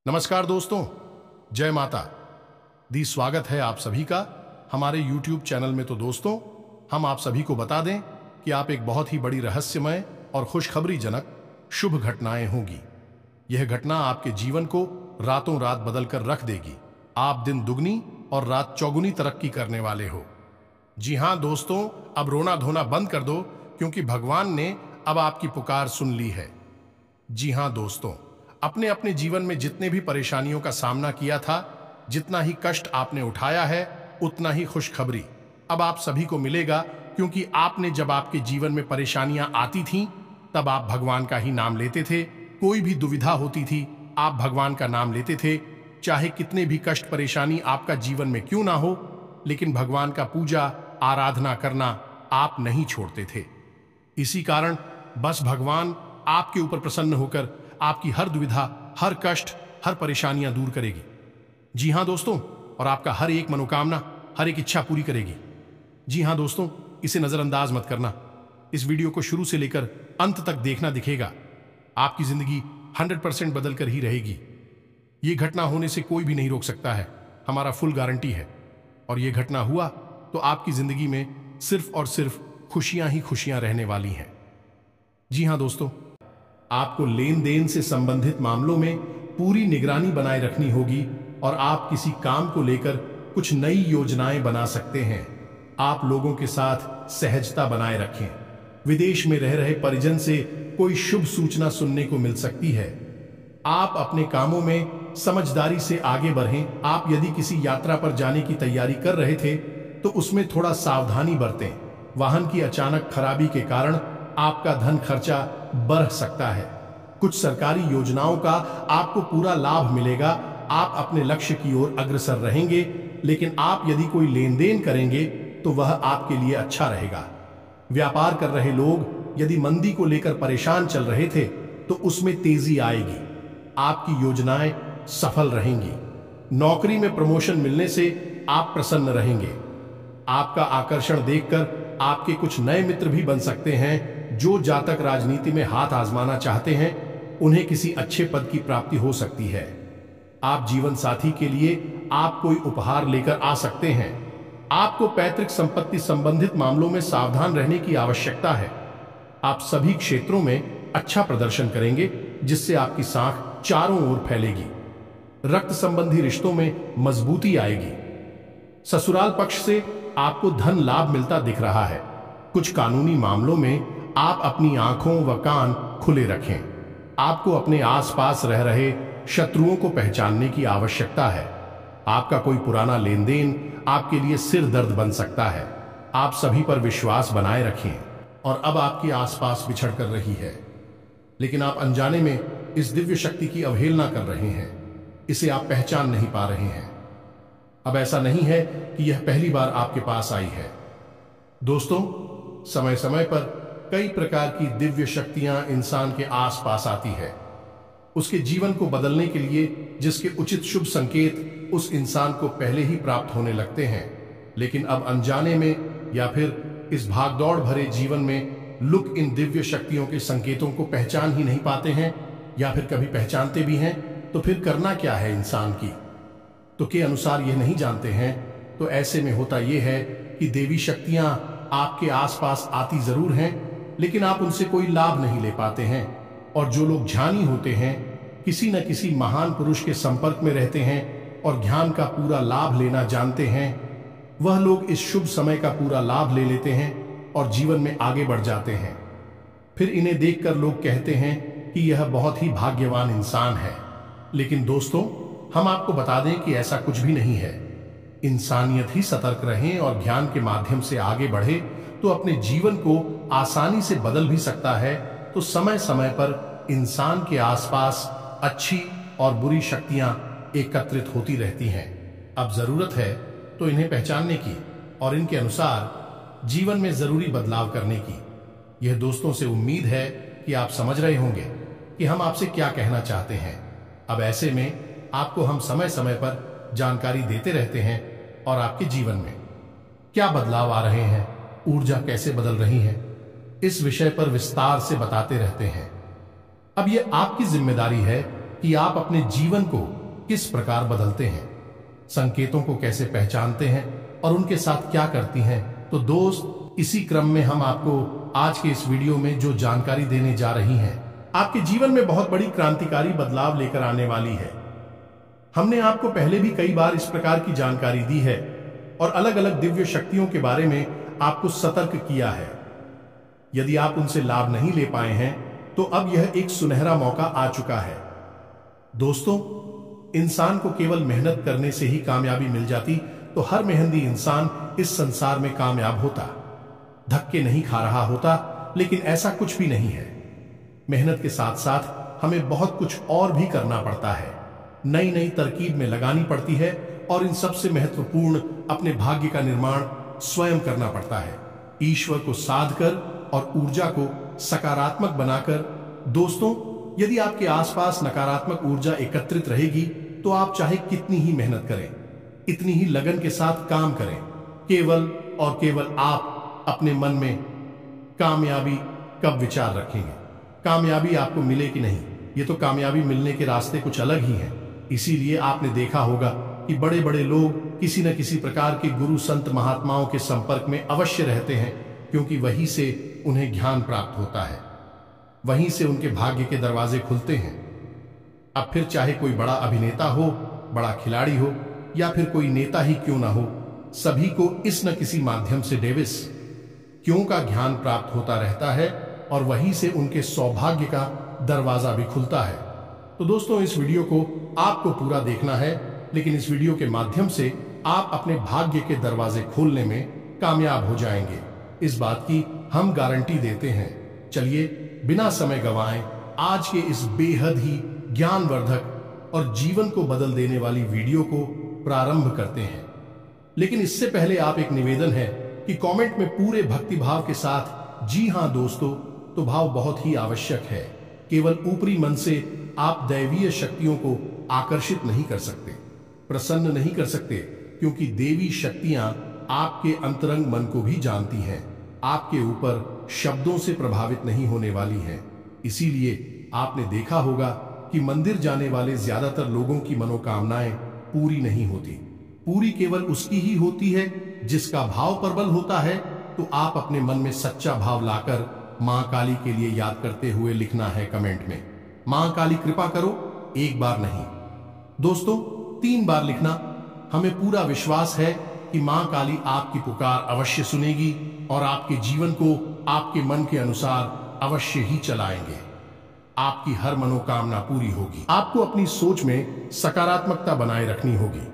नमस्कार दोस्तों, जय माता दी। स्वागत है आप सभी का हमारे YouTube चैनल में। तो दोस्तों, हम आप सभी को बता दें कि आप एक बहुत ही बड़ी रहस्यमय और खुशखबरीजनक शुभ घटनाएं होंगी। यह घटना आपके जीवन को रातों रात बदल कर रख देगी। आप दिन दुगनी और रात चौगुनी तरक्की करने वाले हो। जी हाँ दोस्तों, अब रोना धोना बंद कर दो, क्योंकि भगवान ने अब आपकी पुकार सुन ली है। जी हाँ दोस्तों, अपने अपने जीवन में जितने भी परेशानियों का सामना किया था, जितना ही कष्ट आपने उठाया है, उतना ही खुशखबरी अब आप सभी को मिलेगा। क्योंकि आपने जब आपके जीवन में परेशानियां आती थीं, तब आप भगवान का ही नाम लेते थे। कोई भी दुविधा होती थी, आप भगवान का नाम लेते थे। चाहे कितने भी कष्ट परेशानी आपका जीवन में क्यों ना हो, लेकिन भगवान का पूजा आराधना करना आप नहीं छोड़ते थे। इसी कारण बस भगवान आपके ऊपर प्रसन्न होकर आपकी हर दुविधा, हर कष्ट, हर परेशानियां दूर करेगी। जी हाँ दोस्तों, और आपका हर एक मनोकामना, हर एक इच्छा पूरी करेगी। जी हाँ दोस्तों, इसे नजरअंदाज मत करना। इस वीडियो को शुरू से लेकर अंत तक देखना, दिखेगा आपकी जिंदगी 100% बदल कर ही रहेगी। ये घटना होने से कोई भी नहीं रोक सकता है, हमारा फुल गारंटी है। और ये घटना हुआ तो आपकी जिंदगी में सिर्फ और सिर्फ खुशियां ही खुशियां रहने वाली हैं। जी हाँ दोस्तों, आपको लेन देन से संबंधित मामलों में पूरी निगरानी बनाए रखनी होगी और आप किसी काम को लेकर कुछ नई योजनाएं बना सकते हैं। आप लोगों के साथ सहजता बनाए रखें। विदेश में रह रहे परिजन से कोई शुभ सूचना सुनने को मिल सकती है। आप अपने कामों में समझदारी से आगे बढ़ें। आप यदि किसी यात्रा पर जाने की तैयारी कर रहे थे, तो उसमें थोड़ा सावधानी बरतें। वाहन की अचानक खराबी के कारण आपका धन खर्चा बढ़ सकता है। कुछ सरकारी योजनाओं का आपको पूरा लाभ मिलेगा। आप अपने लक्ष्य की ओर अग्रसर रहेंगे, लेकिन आप यदि कोई लेन देन करेंगे तो वह आपके लिए अच्छा रहेगा। व्यापार कर रहे लोग यदि मंदी को लेकर परेशान चल रहे थे, तो उसमें तेजी आएगी। आपकी योजनाएं सफल रहेंगी। नौकरी में प्रमोशन मिलने से आप प्रसन्न रहेंगे। आपका आकर्षण देखकर आपके कुछ नए मित्र भी बन सकते हैं। जो जातक राजनीति में हाथ आजमाना चाहते हैं, उन्हें किसी अच्छे पद की प्राप्ति हो सकती है। आप जीवन साथी के लिए आप कोई उपहार लेकर आ सकते हैं। आपको पैतृक संपत्ति संबंधित मामलों में सावधान रहने की आवश्यकता है। आप सभी क्षेत्रों में अच्छा प्रदर्शन करेंगे, जिससे आपकी साख चारों ओर फैलेगी। रक्त संबंधी रिश्तों में मजबूती आएगी। ससुराल पक्ष से आपको धन लाभ मिलता दिख रहा है। कुछ कानूनी मामलों में आप अपनी आंखों व कान खुले रखें। आपको अपने आसपास रह रहे शत्रुओं को पहचानने की आवश्यकता है। आपका कोई पुराना लेन देन आपके लिए सिर दर्द बन सकता है। आप सभी पर विश्वास बनाए रखें। और अब आपके आसपास बिछड़ कर रही है, लेकिन आप अनजाने में इस दिव्य शक्ति की अवहेलना कर रहे हैं। इसे आप पहचान नहीं पा रहे हैं। अब ऐसा नहीं है कि यह पहली बार आपके पास आई है। दोस्तों, समय समय पर कई प्रकार की दिव्य शक्तियां इंसान के आसपास आती है। उसके जीवन को बदलने के लिए जिसके उचित शुभ संकेत उस इंसान को पहले ही प्राप्त होने लगते हैं, लेकिन अब अनजाने में या फिर इस भागदौड़ भरे जीवन में लोग इन दिव्य शक्तियों के संकेतों को पहचान ही नहीं पाते हैं, या फिर कभी पहचानते भी हैं तो फिर करना क्या है इंसान की तो के अनुसार यह नहीं जानते हैं। तो ऐसे में होता यह है कि देवी शक्तियां आपके आसपास आती जरूर हैं, लेकिन आप उनसे कोई लाभ नहीं ले पाते हैं। और जो लोग ध्यानी होते हैं, किसी न किसी महान पुरुष के संपर्क में रहते हैं और ध्यान का पूरा लाभ लेना जानते हैं, वह लोग इस शुभ समय का पूरा लाभ ले लेते हैं और जीवन में आगे बढ़ जाते हैं। फिर इन्हें देखकर लोग कहते हैं कि यह बहुत ही भाग्यवान इंसान है। लेकिन दोस्तों, हम आपको बता दें कि ऐसा कुछ भी नहीं है। इंसानियत ही सतर्क रहें और ध्यान के माध्यम से आगे बढ़े तो अपने जीवन को आसानी से बदल भी सकता है। तो समय समय पर इंसान के आसपास अच्छी और बुरी शक्तियां एकत्रित होती रहती हैं। अब जरूरत है तो इन्हें पहचानने की और इनके अनुसार जीवन में जरूरी बदलाव करने की। यह दोस्तों से उम्मीद है कि आप समझ रहे होंगे कि हम आपसे क्या कहना चाहते हैं। अब ऐसे में आपको हम समय समय पर जानकारी देते रहते हैं और आपके जीवन में क्या बदलाव आ रहे हैं, ऊर्जा कैसे बदल रही है, इस विषय पर विस्तार से बताते रहते हैं। अब यह आपकी जिम्मेदारी है कि आप अपने जीवन को किस प्रकार बदलते हैं, संकेतों को कैसे पहचानते हैं और उनके साथ क्या करती हैं। तो दोस्त, इसी क्रम में हम आपको आज के इस वीडियो में जो जानकारी देने जा रही हैं, आपके जीवन में बहुत बड़ी क्रांतिकारी बदलाव लेकर आने वाली है। हमने आपको पहले भी कई बार इस प्रकार की जानकारी दी है और अलग अलग दिव्य शक्तियों के बारे में आपको सतर्क किया है। यदि आप उनसे लाभ नहीं ले पाए हैं तो अब यह एक सुनहरा मौका आ चुका है। दोस्तों, इंसान को केवल मेहनत करने से ही कामयाबी मिल जाती तो हर मेहनती इंसान इस संसार में कामयाब होता, धक्के नहीं खा रहा होता। लेकिन ऐसा कुछ भी नहीं है। मेहनत के साथ साथ हमें बहुत कुछ और भी करना पड़ता है, नई नई तरकीब में लगानी पड़ती है और इन सबसे महत्वपूर्ण अपने भाग्य का निर्माण स्वयं करना पड़ता है, ईश्वर को साध कर और ऊर्जा को सकारात्मक बनाकर। दोस्तों, यदि आपके आसपास नकारात्मक ऊर्जा एकत्रित रहेगी तो आप चाहे कितनी ही मेहनत करें, इतनी ही लगन के साथ काम करें, केवल और केवल आप अपने मन में कामयाबी कब विचार रखेंगे, कामयाबी आपको मिले कि नहीं। ये तो कामयाबी मिलने के रास्ते कुछ अलग ही हैं। इसीलिए आपने देखा होगा कि बड़े बड़े लोग किसी न किसी प्रकार के गुरु संत महात्माओं के संपर्क में अवश्य रहते हैं, क्योंकि वहीं से उन्हें ज्ञान प्राप्त होता है, वहीं से उनके भाग्य के दरवाजे खुलते हैं। अब फिर चाहे कोई बड़ा अभिनेता हो, बड़ा खिलाड़ी हो या फिर कोई नेता ही क्यों ना हो, सभी को इस न किसी माध्यम से डेविस क्यों का ज्ञान प्राप्त होता रहता है और वहीं से उनके सौभाग्य का दरवाजा भी खुलता है। तो दोस्तों, इस वीडियो को आपको पूरा देखना है, लेकिन इस वीडियो के माध्यम से आप अपने भाग्य के दरवाजे खोलने में कामयाब हो जाएंगे, इस बात की हम गारंटी देते हैं। चलिए बिना समय गंवाए आज के इस बेहद ही ज्ञानवर्धक और जीवन को बदल देने वाली वीडियो को प्रारंभ करते हैं। लेकिन इससे पहले आप एक निवेदन है कि कमेंट में पूरे भक्ति भाव के साथ जी हां दोस्तों, तो भाव बहुत ही आवश्यक है। केवल ऊपरी मन से आप दैवीय शक्तियों को आकर्षित नहीं कर सकते, प्रसन्न नहीं कर सकते, क्योंकि देवी शक्तियां आपके अंतरंग मन को भी जानती हैं, आपके ऊपर शब्दों से प्रभावित नहीं होने वाली हैं। इसीलिए आपने देखा होगा कि मंदिर जाने वाले ज्यादातर लोगों की मनोकामनाएं पूरी नहीं होती। पूरी केवल उसकी ही होती है जिसका भाव प्रबल होता है। तो आप अपने मन में सच्चा भाव लाकर मां काली के लिए याद करते हुए लिखना है कमेंट में, मां काली कृपा करो। एक बार नहीं दोस्तों, 3 बार लिखना। हमें पूरा विश्वास है कि मां काली आपकी पुकार अवश्य सुनेगी और आपके जीवन को आपके मन के अनुसार अवश्य ही चलाएंगे। आपकी हर मनोकामना पूरी होगी। आपको अपनी सोच में सकारात्मकता बनाए रखनी होगी।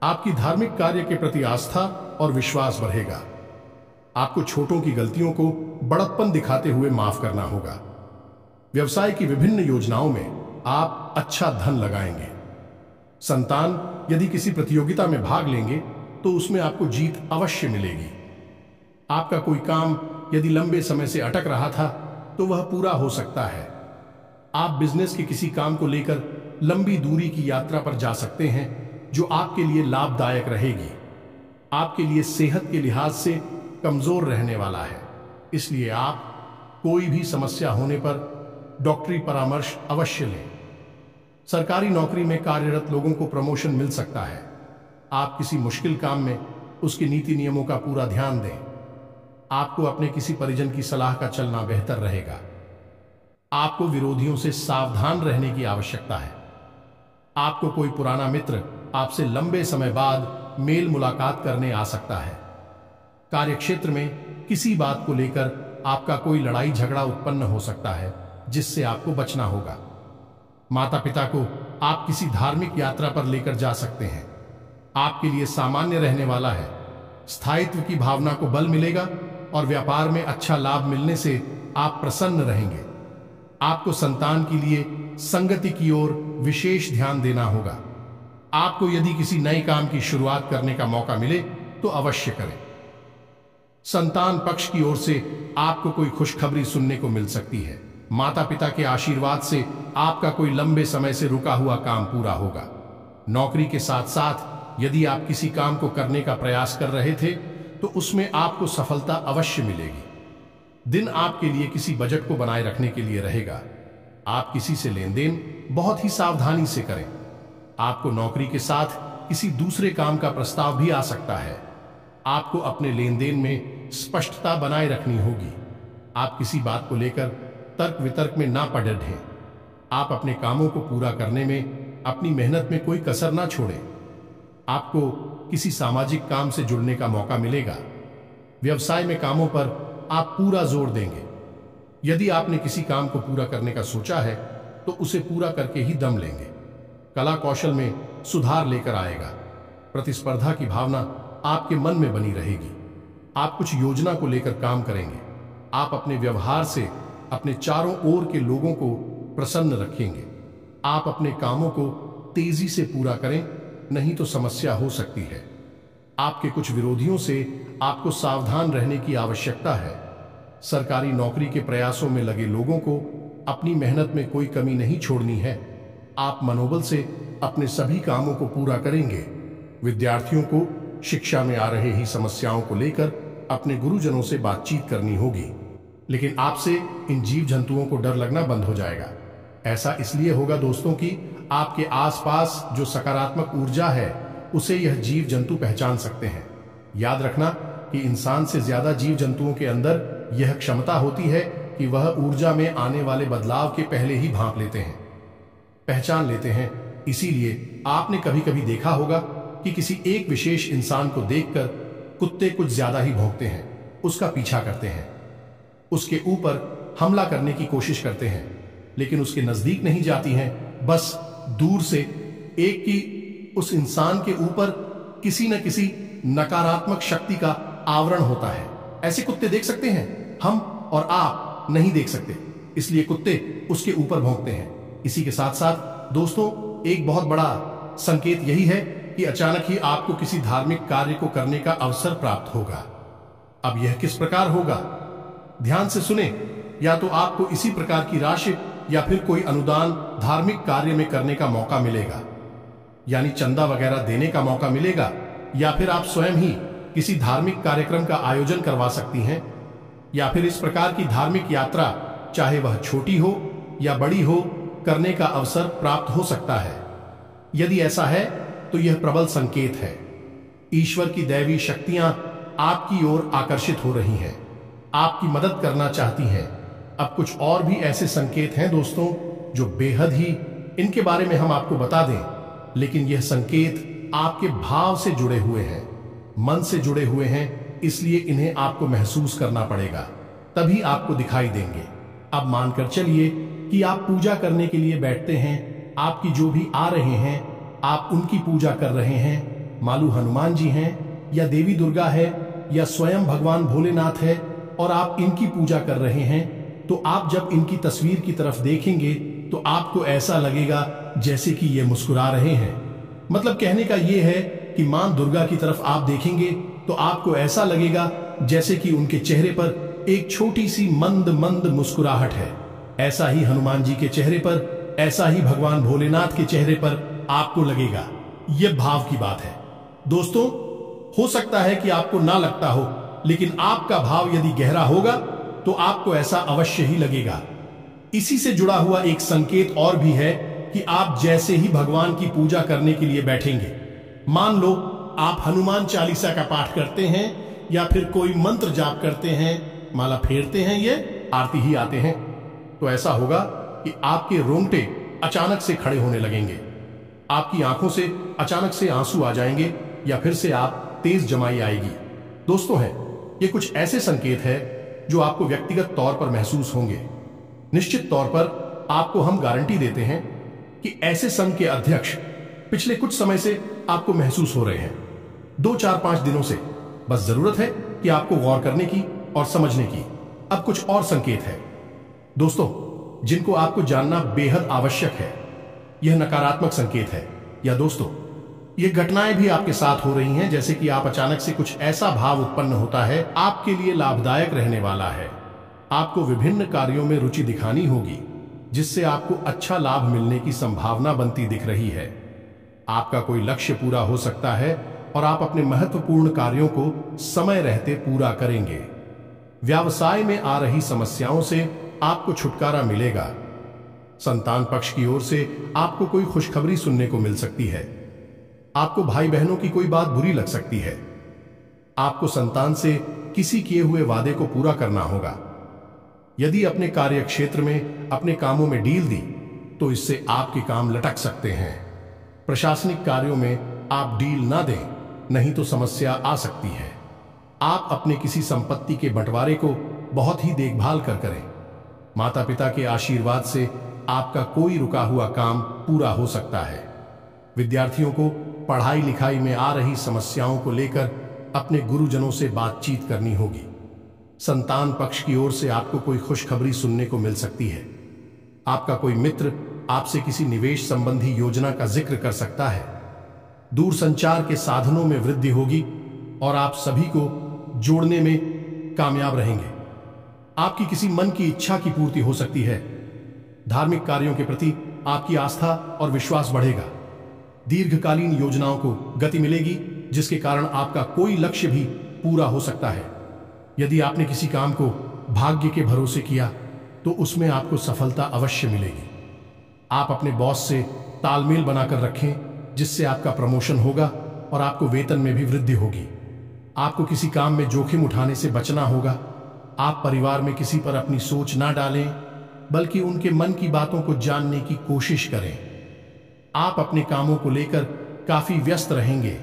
आपकी धार्मिक कार्य के प्रति आस्था और विश्वास बढ़ेगा। आपको छोटों की गलतियों को बड़प्पन दिखाते हुए माफ करना होगा। व्यवसाय की विभिन्न योजनाओं में आप अच्छा धन लगाएंगे। संतान यदि किसी प्रतियोगिता में भाग लेंगे तो उसमें आपको जीत अवश्य मिलेगी। आपका कोई काम यदि लंबे समय से अटक रहा था तो वह पूरा हो सकता है। आप बिजनेस के किसी काम को लेकर लंबी दूरी की यात्रा पर जा सकते हैं जो आपके लिए लाभदायक रहेगी। आपके लिए सेहत के लिहाज से कमजोर रहने वाला है, इसलिए आप कोई भी समस्या होने पर डॉक्टरी परामर्श अवश्य लें। सरकारी नौकरी में कार्यरत लोगों को प्रमोशन मिल सकता है। आप किसी मुश्किल काम में उसके नीति नियमों का पूरा ध्यान दें। आपको अपने किसी परिजन की सलाह का चलना बेहतर रहेगा। आपको विरोधियों से सावधान रहने की आवश्यकता है। आपको कोई पुराना मित्र आपसे लंबे समय बाद मेल मुलाकात करने आ सकता है। कार्यक्षेत्र में किसी बात को लेकर आपका कोई लड़ाई झगड़ा उत्पन्न हो सकता है, जिससे आपको बचना होगा। माता पिता को आप किसी धार्मिक यात्रा पर लेकर जा सकते हैं। आपके लिए सामान्य रहने वाला है। स्थायित्व की भावना को बल मिलेगा और व्यापार में अच्छा लाभ मिलने से आप प्रसन्न रहेंगे। आपको संतान के लिए संगति की ओर विशेष ध्यान देना होगा। आपको यदि किसी नए काम की शुरुआत करने का मौका मिले तो अवश्य करें। संतान पक्ष की ओर से आपको कोई खुशखबरी सुनने को मिल सकती है। माता पिता के आशीर्वाद से आपका कोई लंबे समय से रुका हुआ काम पूरा होगा। नौकरी के साथ साथ यदि आप किसी काम को करने का प्रयास कर रहे थे तो उसमें आपको सफलता अवश्य मिलेगी। दिन आपके लिए किसी बजट को बनाए रखने के लिए रहेगा। आप किसी से लेन देन बहुत ही सावधानी से करें। आपको नौकरी के साथ किसी दूसरे काम का प्रस्ताव भी आ सकता है। आपको अपने लेन देन में स्पष्टता बनाए रखनी होगी। आप किसी बात को लेकर तर्क वितर्क में ना पड़ रहें। आप अपने कामों को पूरा करने में अपनी मेहनत में कोई कसर ना छोड़ें। आपको किसी सामाजिक काम से जुड़ने का मौका मिलेगा। व्यवसाय में कामों पर आप पूरा जोर देंगे। यदि आपने किसी काम को पूरा करने का सोचा है तो उसे पूरा करके ही दम लेंगे। कला कौशल में सुधार लेकर आएगा। प्रतिस्पर्धा की भावना आपके मन में बनी रहेगी। आप कुछ योजना को लेकर काम करेंगे। आप अपने व्यवहार से अपने चारों ओर के लोगों को प्रसन्न रखेंगे। आप अपने कामों को तेजी से पूरा करें, नहीं तो समस्या हो सकती है। आपके कुछ विरोधियों से आपको सावधान रहने की आवश्यकता है। सरकारी नौकरी के प्रयासों में लगे लोगों को अपनी मेहनत में कोई कमी नहीं छोड़नी है। आप मनोबल से अपने सभी कामों को पूरा करेंगे। विद्यार्थियों को शिक्षा में आ रहे ही समस्याओं को लेकर अपने गुरुजनों से बातचीत करनी होगी, लेकिन आपसे इन जीव जंतुओं को डर लगना बंद हो जाएगा। ऐसा इसलिए होगा दोस्तों कि आपके आसपास जो सकारात्मक ऊर्जा है उसे यह जीव जंतु पहचान सकते हैं। याद रखना कि इंसान से ज्यादा जीव जंतुओं के अंदर यह क्षमता होती है कि वह ऊर्जा में आने वाले बदलाव के पहले ही भांप लेते हैं, पहचान लेते हैं। इसीलिए आपने कभी कभी देखा होगा कि किसी एक विशेष इंसान को देखकर कुत्ते कुछ ज्यादा ही भौंकते हैं, उसका पीछा करते हैं, उसके ऊपर हमला करने की कोशिश करते हैं, लेकिन उसके नजदीक नहीं जाती हैं। बस दूर से एक की उस इंसान के ऊपर किसी न किसी नकारात्मक शक्ति का आवरण होता है। ऐसे कुत्ते देख सकते हैं, हम और आप नहीं देख सकते, इसलिए कुत्ते उसके ऊपर भौंकते हैं। इसी के साथ साथ दोस्तों, एक बहुत बड़ा संकेत यही है कि अचानक ही आपको किसी धार्मिक कार्य को करने का अवसर प्राप्त होगा। अब यह किस प्रकार होगा, ध्यान से सुने। या तो आपको इसी प्रकार की राशि या फिर कोई अनुदान धार्मिक कार्य में करने का मौका मिलेगा, यानी चंदा वगैरह देने का मौका मिलेगा, या फिर आप स्वयं ही किसी धार्मिक कार्यक्रम का आयोजन करवा सकती हैं, या फिर इस प्रकार की धार्मिक यात्रा, चाहे वह छोटी हो या बड़ी हो, करने का अवसर प्राप्त हो सकता है। यदि ऐसा है तो यह प्रबल संकेत है। ईश्वर की दैवी शक्तियां आपकी ओर आकर्षित हो रही हैं, आपकी मदद करना चाहती हैं। अब कुछ और भी ऐसे संकेत हैं दोस्तों जो बेहद ही, इनके बारे में हम आपको बता दें, लेकिन यह संकेत आपके भाव से जुड़े हुए हैं, मन से जुड़े हुए हैं, इसलिए इन्हें आपको महसूस करना पड़ेगा, तभी आपको दिखाई देंगे। अब मानकर चलिए कि आप पूजा करने के लिए बैठते हैं। आपकी जो भी आ रहे हैं, आप उनकी पूजा कर रहे हैं। मालूम हनुमान जी हैं या देवी दुर्गा है या स्वयं भगवान भोलेनाथ है, और आप इनकी पूजा कर रहे हैं, तो आप जब इनकी तस्वीर की तरफ देखेंगे तो आपको ऐसा लगेगा जैसे कि ये मुस्कुरा रहे हैं। मतलब कहने का ये है कि मां दुर्गा की तरफ आप देखेंगे तो आपको ऐसा लगेगा जैसे कि उनके चेहरे पर एक छोटी सी मंद मंद मुस्कुराहट है। ऐसा ही हनुमान जी के चेहरे पर, ऐसा ही भगवान भोलेनाथ के चेहरे पर आपको लगेगा। यह भाव की बात है दोस्तों। हो सकता है कि आपको ना लगता हो, लेकिन आपका भाव यदि गहरा होगा तो आपको ऐसा अवश्य ही लगेगा। इसी से जुड़ा हुआ एक संकेत और भी है कि आप जैसे ही भगवान की पूजा करने के लिए बैठेंगे, मान लो आप हनुमान चालीसा का पाठ करते हैं या फिर कोई मंत्र जाप करते हैं, माला फेरते हैं, ये आरती ही आते हैं, तो ऐसा होगा कि आपके रोंगटे अचानक से खड़े होने लगेंगे, आपकी आंखों से अचानक से आंसू आ जाएंगे, या फिर से आप तेज जमाई आएगी। दोस्तों है, ये कुछ ऐसे संकेत है जो आपको व्यक्तिगत तौर पर महसूस होंगे। निश्चित तौर पर आपको हम गारंटी देते हैं कि ऐसे संघ के अध्यक्ष पिछले कुछ समय से आपको महसूस हो रहे हैं, 2-4-5 दिनों से। बस जरूरत है कि आपको गौर करने की और समझने की। अब कुछ और संकेत है दोस्तों जिनको आपको जानना बेहद आवश्यक है। यह नकारात्मक संकेत है, या दोस्तों ये घटनाएं भी आपके साथ हो रही हैं, जैसे कि आप अचानक से कुछ ऐसा भाव उत्पन्न होता है आपके लिए लाभदायक रहने वाला है। आपको विभिन्न कार्यों में रुचि दिखानी होगी जिससे आपको अच्छा लाभ मिलने की संभावना बनती दिख रही है। आपका कोई लक्ष्य पूरा हो सकता है और आप अपने महत्वपूर्ण कार्यों को समय रहते पूरा करेंगे। व्यवसाय में आ रही समस्याओं से आपको छुटकारा मिलेगा। संतान पक्ष की ओर से आपको कोई खुशखबरी सुनने को मिल सकती है। आपको भाई बहनों की कोई बात बुरी लग सकती है। आपको संतान से किसी किए हुए वादे को पूरा करना होगा। यदि अपने कार्य क्षेत्र में अपने कामों में ढील दी तो इससे आपके काम लटक सकते हैं। प्रशासनिक कार्यों में आप ढील ना दें, नहीं तो समस्या आ सकती है। आप अपने किसी संपत्ति के बंटवारे को बहुत ही देखभाल कर करें। माता पिता के आशीर्वाद से आपका कोई रुका हुआ काम पूरा हो सकता है। विद्यार्थियों को पढ़ाई लिखाई में आ रही समस्याओं को लेकर अपने गुरुजनों से बातचीत करनी होगी। संतान पक्ष की ओर से आपको कोई खुशखबरी सुनने को मिल सकती है। आपका कोई मित्र आपसे किसी निवेश संबंधी योजना का जिक्र कर सकता है। दूरसंचार के साधनों में वृद्धि होगी और आप सभी को जोड़ने में कामयाब रहेंगे। आपकी किसी मन की इच्छा की पूर्ति हो सकती है। धार्मिक कार्यों के प्रति आपकी आस्था और विश्वास बढ़ेगा। दीर्घकालीन योजनाओं को गति मिलेगी, जिसके कारण आपका कोई लक्ष्य भी पूरा हो सकता है। यदि आपने किसी काम को भाग्य के भरोसे किया तो उसमें आपको सफलता अवश्य मिलेगी। आप अपने बॉस से तालमेल बनाकर रखें, जिससे आपका प्रमोशन होगा और आपको वेतन में भी वृद्धि होगी। आपको किसी काम में जोखिम उठाने से बचना होगा। आप परिवार में किसी पर अपनी सोच ना डालें, बल्कि उनके मन की बातों को जानने की कोशिश करें। आप अपने कामों को लेकर काफी व्यस्त रहेंगे,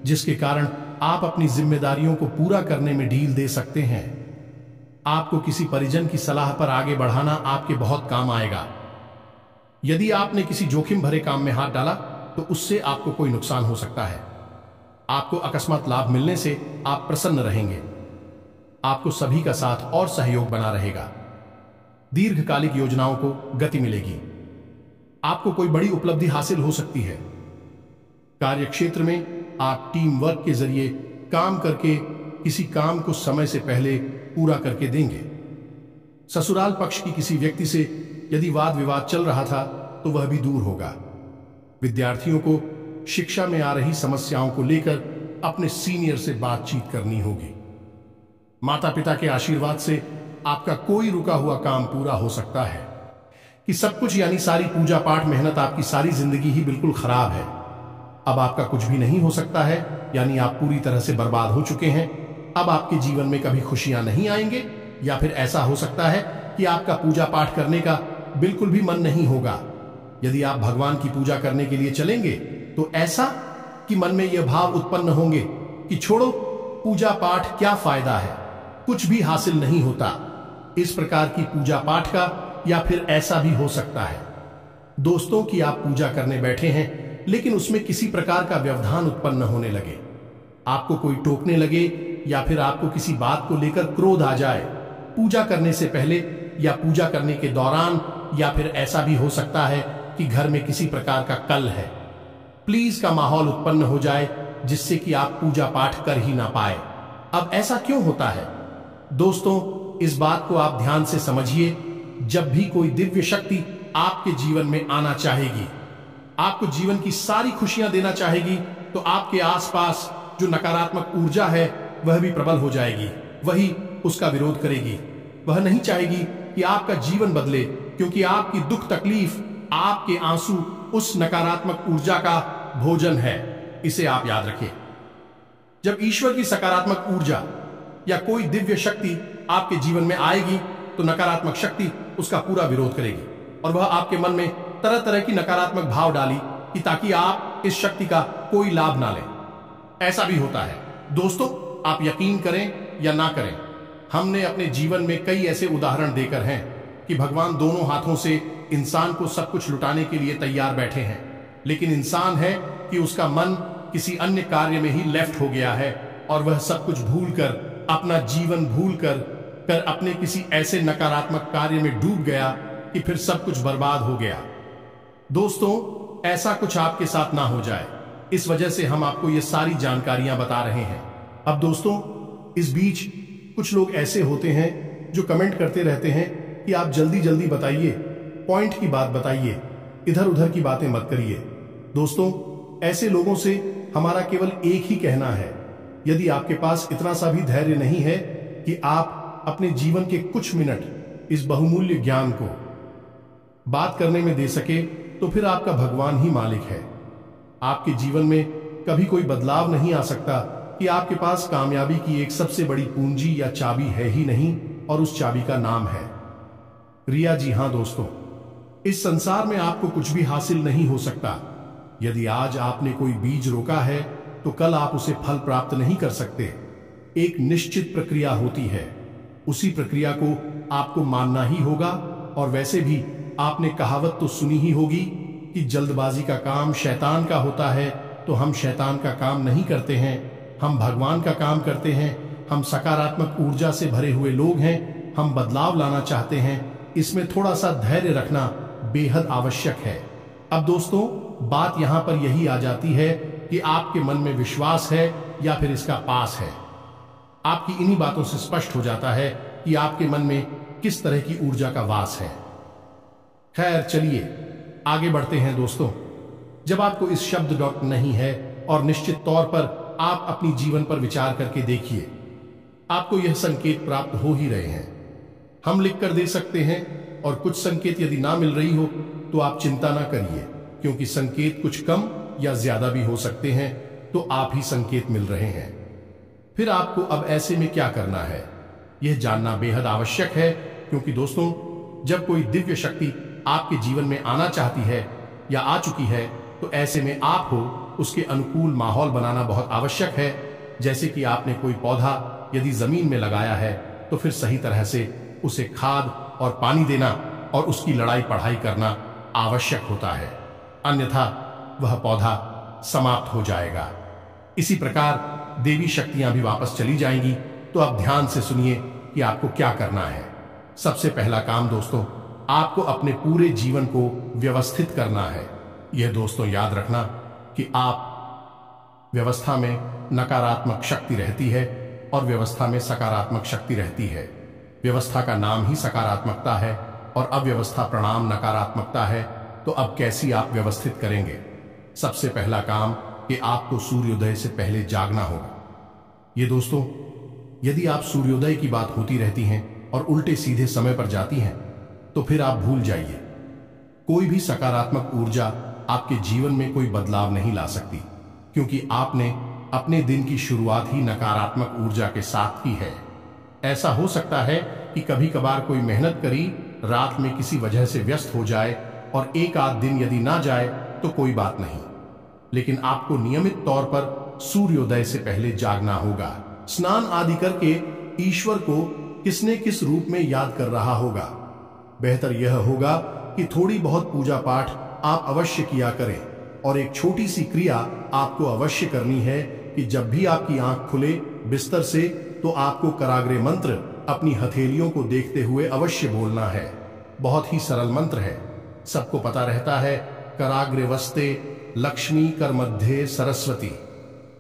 जिसके कारण आप अपनी जिम्मेदारियों को पूरा करने में ढील दे सकते हैं। आपको किसी परिजन की सलाह पर आगे बढ़ाना आपके बहुत काम आएगा। यदि आपने किसी जोखिम भरे काम में हाथ डाला तो उससे आपको कोई नुकसान हो सकता है। आपको अकस्मात लाभ मिलने से आप प्रसन्न रहेंगे। आपको सभी का साथ और सहयोग बना रहेगा। दीर्घकालिक योजनाओं को गति मिलेगी। आपको कोई बड़ी उपलब्धि हासिल हो सकती है। कार्यक्षेत्र में आप टीम वर्क के जरिए काम करके किसी काम को समय से पहले पूरा करके देंगे। ससुराल पक्ष की किसी व्यक्ति से यदि वाद विवाद चल रहा था तो वह भी दूर होगा। विद्यार्थियों को शिक्षा में आ रही समस्याओं को लेकर अपने सीनियर से बातचीत करनी होगी। माता पिता के आशीर्वाद से आपका कोई रुका हुआ काम पूरा हो सकता है। कि सब कुछ यानी सारी पूजा पाठ मेहनत, आपकी सारी जिंदगी ही बिल्कुल खराब है। अब आपका कुछ भी नहीं हो सकता है, यानी आप पूरी तरह से बर्बाद हो चुके हैं। अब आपके जीवन में कभी खुशियां नहीं आएंगे, या फिर ऐसा हो सकता है कि आपका पूजा पाठ करने का बिल्कुल भी मन नहीं होगा। यदि आप भगवान की पूजा करने के लिए चलेंगे तो ऐसा कि मन में यह भाव उत्पन्न होंगे कि छोड़ो, पूजा पाठ क्या फायदा है, कुछ भी हासिल नहीं होता। इस प्रकार की पूजा पाठ का या फिर ऐसा भी हो सकता है दोस्तों कि आप पूजा करने बैठे हैं, लेकिन उसमें किसी प्रकार का व्यवधान उत्पन्न होने लगे। आपको कोई टोकने लगे या फिर आपको किसी बात को लेकर क्रोध आ जाए पूजा करने से पहले या पूजा करने के दौरान, या फिर ऐसा भी हो सकता है कि घर में किसी प्रकार का कल है, प्लीज का माहौल उत्पन्न हो जाए, जिससे कि आप पूजा पाठ कर ही ना पाए। अब ऐसा क्यों होता है दोस्तों, इस बात को आप ध्यान से समझिए। जब भी कोई दिव्य शक्ति आपके जीवन में आना चाहेगी, आपको जीवन की सारी खुशियां देना चाहेगी, तो आपके आसपास जो नकारात्मक ऊर्जा है वह भी प्रबल हो जाएगी। वही उसका विरोध करेगी। वह नहीं चाहेगी कि आपका जीवन बदले, क्योंकि आपकी दुख तकलीफ, आपके आंसू उस नकारात्मक ऊर्जा का भोजन है। इसे आप याद रखें। जब ईश्वर की सकारात्मक ऊर्जा या कोई दिव्य शक्ति आपके जीवन में आएगी तो नकारात्मक शक्ति उसका पूरा विरोध करेगी, और वह आपके मन में तरह तरह की नकारात्मक भाव डाली कि ताकि आप इस शक्ति का कोई लाभ ना लें। ऐसा भी होता है दोस्तों, आप यकीन करें या ना करें, हमने अपने जीवन में कई ऐसे उदाहरण देकर हैं कि भगवान दोनों हाथों से इंसान को सब कुछ लुटाने के लिए तैयार बैठे हैं, लेकिन इंसान है कि उसका मन किसी अन्य कार्य में ही लेफ्ट हो गया है, और वह सब कुछ भूलकर, अपना जीवन भूलकर अपने किसी ऐसे नकारात्मक कार्य में डूब गया कि फिर सब कुछ बर्बाद हो गया। दोस्तों, ऐसा कुछ आपके साथ ना हो जाए, इस वजह से हम आपको ये सारी जानकारियां बता रहे हैं। अब दोस्तों, इस बीच कुछ लोग ऐसे होते हैं जो कमेंट करते रहते हैं कि आप जल्दी जल्दी बताइए, पॉइंट की बात बताइए, इधर उधर की बातें मत करिए। दोस्तों, ऐसे लोगों से हमारा केवल एक ही कहना है, यदि आपके पास इतना सा भी धैर्य नहीं है कि आप अपने जीवन के कुछ मिनट इस बहुमूल्य ज्ञान को बात करने में दे सके तो फिर आपका भगवान ही मालिक है। आपके जीवन में कभी कोई बदलाव नहीं आ सकता कि आपके पास कामयाबी की एक सबसे बड़ी पूंजी या चाबी है ही नहीं, और उस चाबी का नाम है रिया। जी हां दोस्तों, इस संसार में आपको कुछ भी हासिल नहीं हो सकता। यदि आज आपने कोई बीज रोका है तो कल आप उसे फल प्राप्त नहीं कर सकते। एक निश्चित प्रक्रिया होती है, उसी प्रक्रिया को आपको मानना ही होगा। और वैसे भी आपने कहावत तो सुनी ही होगी कि जल्दबाजी का काम शैतान का होता है। तो हम शैतान का काम नहीं करते हैं, हम भगवान का काम करते हैं। हम सकारात्मक ऊर्जा से भरे हुए लोग हैं, हम बदलाव लाना चाहते हैं। इसमें थोड़ा सा धैर्य रखना बेहद आवश्यक है। अब दोस्तों, बात यहां पर यही आ जाती है कि आपके मन में विश्वास है या फिर इसका पास है। आपकी इन्हीं बातों से स्पष्ट हो जाता है कि आपके मन में किस तरह की ऊर्जा का वास है। खैर चलिए आगे बढ़ते हैं दोस्तों। जब आपको इस शब्द डॉट नहीं है और निश्चित तौर पर आप अपनी जीवन पर विचार करके देखिए, आपको यह संकेत प्राप्त हो ही रहे हैं। हम लिख कर दे सकते हैं, और कुछ संकेत यदि ना मिल रही हो तो आप चिंता ना करिए, क्योंकि संकेत कुछ कम या ज्यादा भी हो सकते हैं। तो आप ही संकेत मिल रहे हैं। फिर आपको अब ऐसे में क्या करना है, यह जानना बेहद आवश्यक है। क्योंकि दोस्तों, जब कोई दिव्य शक्ति आपके जीवन में आना चाहती है या आ चुकी है, तो ऐसे में आप हो उसके अनुकूल माहौल बनाना बहुत आवश्यक है। जैसे कि आपने कोई पौधा यदि जमीन में लगाया है तो फिर सही तरह से उसे खाद और पानी देना और उसकी लड़ाई पढ़ाई करना आवश्यक होता है, अन्यथा वह पौधा समाप्त हो जाएगा। इसी प्रकार देवी शक्तियां भी वापस चली जाएंगी। तो अब ध्यान से सुनिए कि आपको क्या करना है। सबसे पहला काम दोस्तों, आपको अपने पूरे जीवन को व्यवस्थित करना है। यह दोस्तों याद रखना कि आप व्यवस्था में नकारात्मक शक्ति रहती है और व्यवस्था में सकारात्मक शक्ति रहती है। व्यवस्था का नाम ही सकारात्मकता है और अव्यवस्था प्रणाम नकारात्मकता है। तो अब कैसी आप व्यवस्थित करेंगे? सबसे पहला काम कि आपको सूर्योदय से पहले जागना होगा। ये दोस्तों, यदि आप सूर्योदय की बात होती रहती हैं और उल्टे सीधे समय पर जाती हैं, तो फिर आप भूल जाइए। कोई भी सकारात्मक ऊर्जा आपके जीवन में कोई बदलाव नहीं ला सकती, क्योंकि आपने अपने दिन की शुरुआत ही नकारात्मक ऊर्जा के साथ की है। ऐसा हो सकता है कि कभी कभार कोई मेहनत करी रात में किसी वजह से व्यस्त हो जाए और एक आध दिन यदि ना जाए तो कोई बात नहीं, लेकिन आपको नियमित तौर पर सूर्योदय से पहले जागना होगा। स्नान आदि करके ईश्वर को किसने किस रूप में याद कर रहा होगा। बेहतर यह होगा कि थोड़ी बहुत पूजा पाठ आप अवश्य किया करें, और एक छोटी सी क्रिया आपको अवश्य करनी है कि जब भी आपकी आंख खुले बिस्तर से, तो आपको कराग्रे मंत्र अपनी हथेलियों को देखते हुए अवश्य बोलना है। बहुत ही सरल मंत्र है, सबको पता रहता है। कराग्रे वस्ते लक्ष्मी कर मध्य सरस्वती।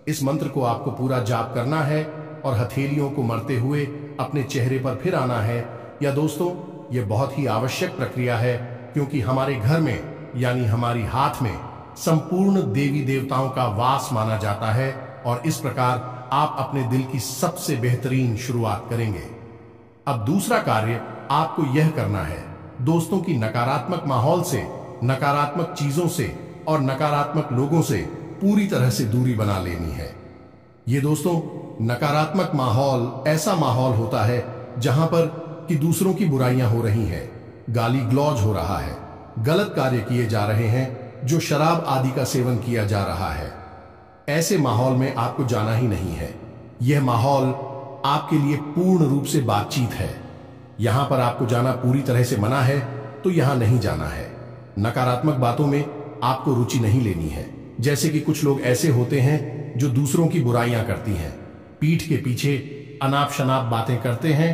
इस मंत्र को आपको पूरा जाप करना है और हथेलियों को मरते हुए अपने चेहरे पर फिर आना है। या दोस्तों, यह बहुत ही आवश्यक प्रक्रिया है, क्योंकि हमारे घर में यानी हमारी हाथ में संपूर्ण देवी देवताओं का वास माना जाता है। और इस प्रकार आप अपने दिल की सबसे बेहतरीन शुरुआत करेंगे। अब दूसरा कार्य आपको यह करना है दोस्तों कि नकारात्मक माहौल से, नकारात्मक चीजों से और नकारात्मक लोगों से पूरी तरह से दूरी बना लेनी है। ये दोस्तों, नकारात्मक माहौल ऐसा माहौल होता है जहां पर कि दूसरों की बुराइयां हो रही हैं, गाली गलौज हो रहा है, गलत कार्य किए जा रहे हैं, जो शराब आदि का सेवन किया जा रहा है। ऐसे माहौल में आपको जाना ही नहीं है। यह माहौल आपके लिए पूर्ण रूप से बातचीत है। यहां पर आपको जाना पूरी तरह से मना है, तो यहां नहीं जाना है। नकारात्मक बातों में आपको रुचि नहीं लेनी है। जैसे कि कुछ लोग ऐसे होते हैं जो दूसरों की बुराइयां करती हैं, पीठ के पीछे अनाप शनाप बातें करते हैं,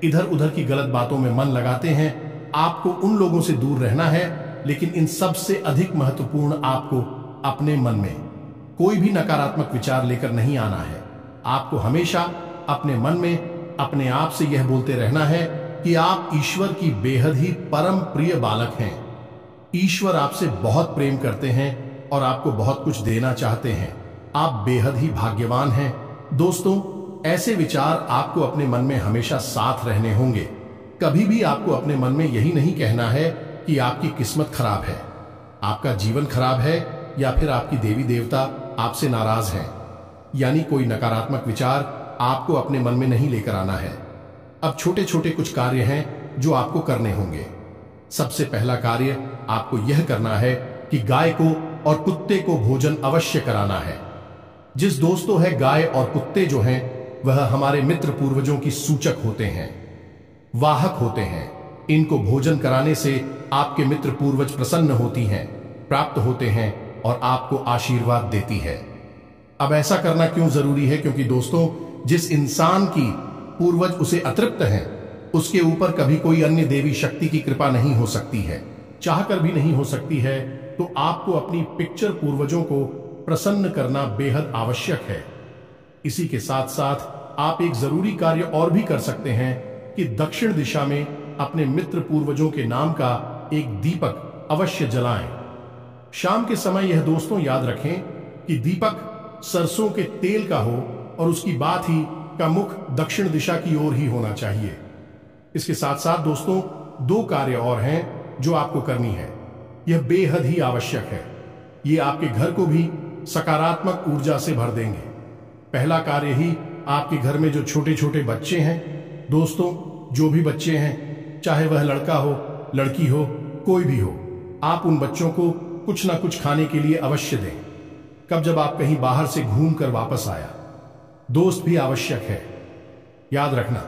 इधर उधर की गलत बातों में मन लगाते हैं। आपको उन लोगों से दूर रहना है, लेकिन इन सबसे अधिक महत्वपूर्ण आपको अपने मन में कोई भी नकारात्मक विचार लेकर नहीं आना है। आपको हमेशा अपने मन में अपने आप से यह बोलते रहना है कि आप ईश्वर की बेहद ही परम प्रिय बालक हैं। ईश्वर आपसे बहुत प्रेम करते हैं और आपको बहुत कुछ देना चाहते हैं। आप बेहद ही भाग्यवान हैं। दोस्तों, ऐसे विचार आपको अपने मन में हमेशा साथ रहने होंगे। कभी भी आपको अपने मन में यही नहीं कहना है कि आपकी किस्मत खराब है, आपका जीवन खराब है, या फिर आपकी देवी देवता आपसे नाराज हैं। यानी कोई नकारात्मक विचार आपको अपने मन में नहीं लेकर आना है। अब छोटे छोटे कुछ कार्य हैं जो आपको करने होंगे। सबसे पहला कार्य आपको यह करना है कि गाय को और कुत्ते को भोजन अवश्य कराना है। जिस दोस्तों है, गाय और कुत्ते जो हैं वह हमारे मित्र पूर्वजों की सूचक होते हैं, वाहक होते हैं। इनको भोजन कराने से आपके मित्र पूर्वज प्रसन्न होती हैं, प्राप्त होते हैं और आपको आशीर्वाद देती है। अब ऐसा करना क्यों जरूरी है? क्योंकि दोस्तों, जिस इंसान की पूर्वज उसे अतृप्त हैं, उसके ऊपर कभी कोई अन्य देवी शक्ति की कृपा नहीं हो सकती है, चाहकर भी नहीं हो सकती है। तो आपको अपनी पिक्चर पूर्वजों को प्रसन्न करना बेहद आवश्यक है। इसी के साथ साथ आप एक जरूरी कार्य और भी कर सकते हैं कि दक्षिण दिशा में अपने मित्र पूर्वजों के नाम का एक दीपक अवश्य जलाएं। शाम के समय यह दोस्तों याद रखें कि दीपक सरसों के तेल का हो और उसकी बात ही का मुख दक्षिण दिशा की ओर ही होना चाहिए। इसके साथ साथ दोस्तों, दो कार्य और हैं जो आपको करनी है। यह बेहद ही आवश्यक है। ये आपके घर को भी सकारात्मक ऊर्जा से भर देंगे। पहला कार्य ही आपके घर में जो छोटे छोटे बच्चे हैं, दोस्तों जो भी बच्चे हैं, चाहे वह लड़का हो, लड़की हो, कोई भी हो, आप उन बच्चों को कुछ ना कुछ खाने के लिए अवश्य दें। कब? जब आप कहीं बाहर से घूम कर वापस आया। दोस्त भी आवश्यक है। याद रखना,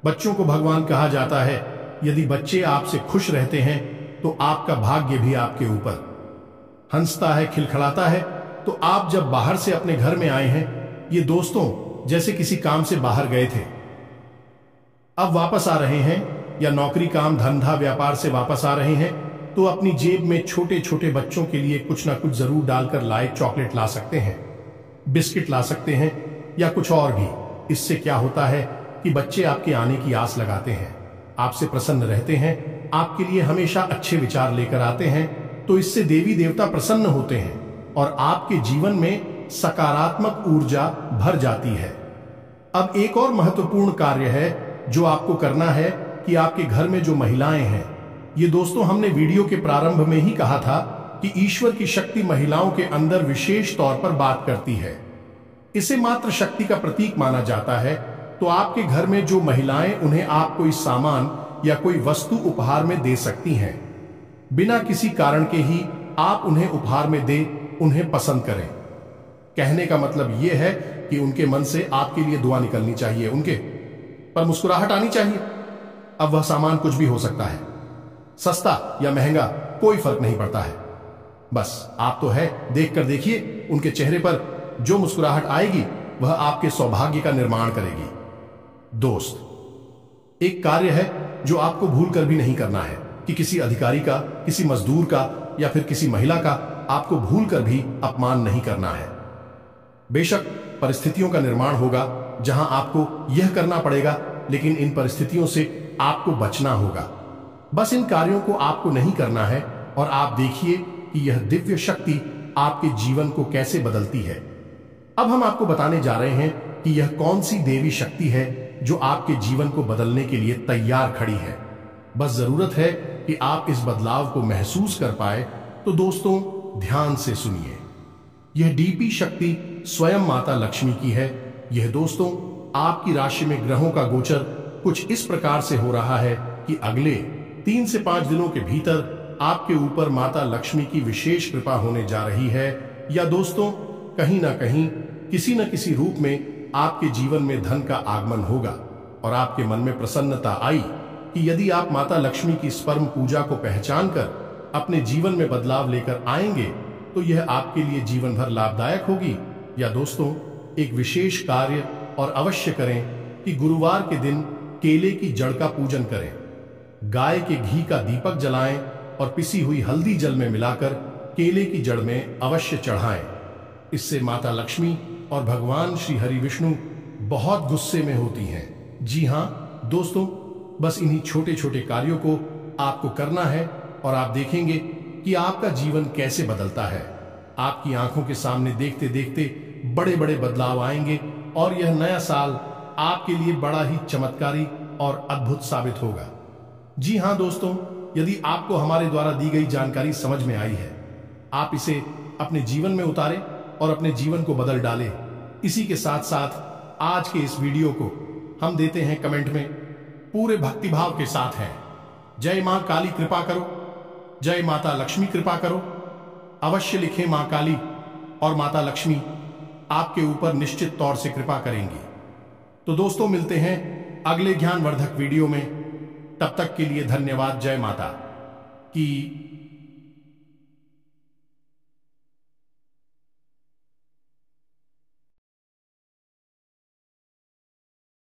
बच्चों को भगवान कहा जाता है। यदि बच्चे आपसे खुश रहते हैं तो आपका भाग्य भी आपके ऊपर हंसता है, खिलखिलाता है। तो आप जब बाहर से अपने घर में आए हैं, ये दोस्तों जैसे किसी काम से बाहर गए थे, अब वापस आ रहे हैं, या नौकरी, काम, धंधा, व्यापार से वापस आ रहे हैं, तो अपनी जेब में छोटे छोटे बच्चों के लिए कुछ ना कुछ जरूर डालकर लाए। चॉकलेट ला सकते हैं, बिस्किट ला सकते हैं, या कुछ और भी। इससे क्या होता है कि बच्चे आपके आने की आस लगाते हैं, आपसे प्रसन्न रहते हैं, आपके लिए हमेशा अच्छे विचार लेकर आते हैं। तो इससे देवी देवता प्रसन्न होते हैं और आपके जीवन में सकारात्मक ऊर्जा भर जाती है। अब एक और महत्वपूर्ण कार्य है जो आपको करना है कि आपके घर में जो महिलाएं हैं, ये दोस्तों हमने वीडियो के प्रारंभ में ही कहा था कि ईश्वर की शक्ति महिलाओं के अंदर विशेष तौर पर बात करती है। इसे मात्र शक्ति का प्रतीक माना जाता है। तो आपके घर में जो महिलाएं, उन्हें आप कोई सामान या कोई वस्तु उपहार में दे सकती हैं। बिना किसी कारण के ही आप उन्हें उपहार में दे, उन्हें पसंद करें। कहने का मतलब यह है कि उनके मन से आपके लिए दुआ निकलनी चाहिए, उनके पर मुस्कुराहट आनी चाहिए। अब वह सामान कुछ भी हो सकता है, सस्ता या महंगा, कोई फर्क नहीं पड़ता है। बस आप तो है, देखकर देखिए, उनके चेहरे पर जो मुस्कुराहट आएगी वह आपके सौभाग्य का निर्माण करेगी। दोस्त, एक कार्य है जो आपको भूल कर भी नहीं करना है कि किसी अधिकारी का, किसी मजदूर का या फिर किसी महिला का आपको भूल कर भी अपमान नहीं करना है। बेशक परिस्थितियों का निर्माण होगा जहां आपको यह करना पड़ेगा, लेकिन इन परिस्थितियों से आपको बचना होगा। बस इन कार्यों को आपको नहीं करना है और आप देखिए कि यह दिव्य शक्ति आपके जीवन को कैसे बदलती है। अब हम आपको बताने जा रहे हैं कि यह कौन सी देवी शक्ति है जो आपके जीवन को बदलने के लिए तैयार खड़ी है। बस जरूरत है कि आप इस बदलाव को महसूस कर पाए। तो दोस्तों ध्यान से सुनिए, यह डीपी शक्ति स्वयं माता लक्ष्मी की है। यह दोस्तों आपकी राशि में ग्रहों का गोचर कुछ इस प्रकार से हो रहा है कि अगले 3 से 5 दिनों के भीतर आपके ऊपर माता लक्ष्मी की विशेष कृपा होने जा रही है। या दोस्तों कहीं ना कहीं, किसी न किसी रूप में आपके जीवन में धन का आगमन होगा और आपके मन में प्रसन्नता आई कि यदि आप माता लक्ष्मी की स्पर्म पूजा को पहचान कर अपने जीवन में बदलाव लेकर आएंगे तो यह आपके लिए जीवन भर लाभदायक होगी। या दोस्तों एक विशेष कार्य और अवश्य करें कि गुरुवार के दिन केले की जड़ का पूजन करें, गाय के घी का दीपक जलाएं और पिसी हुई हल्दी जल में मिलाकर केले की जड़ में अवश्य चढ़ाएं। इससे माता लक्ष्मी और भगवान श्री हरि विष्णु बहुत गुस्से में होती हैं। जी हाँ दोस्तों, बस इन्हीं छोटे छोटे कार्यों को आपको करना है और आप देखेंगे कि आपका जीवन कैसे बदलता है। आपकी आंखों के सामने देखते देखते बड़े बड़े बदलाव आएंगे और यह नया साल आपके लिए बड़ा ही चमत्कारी और अद्भुत साबित होगा। जी हाँ दोस्तों, यदि आपको हमारे द्वारा दी गई जानकारी समझ में आई है, आप इसे अपने जीवन में उतारें और अपने जीवन को बदल डालें। इसी के साथ साथ आज के इस वीडियो को हम देते हैं कमेंट में पूरे भक्तिभाव के साथ है, जय मां काली कृपा करो, जय माता लक्ष्मी कृपा करो। अवश्य लिखें मां काली और माता लक्ष्मी आपके ऊपर निश्चित तौर से कृपा करेंगी। तो दोस्तों, मिलते हैं अगले ज्ञानवर्धक वीडियो में। तब तक के लिए धन्यवाद। जय माता की।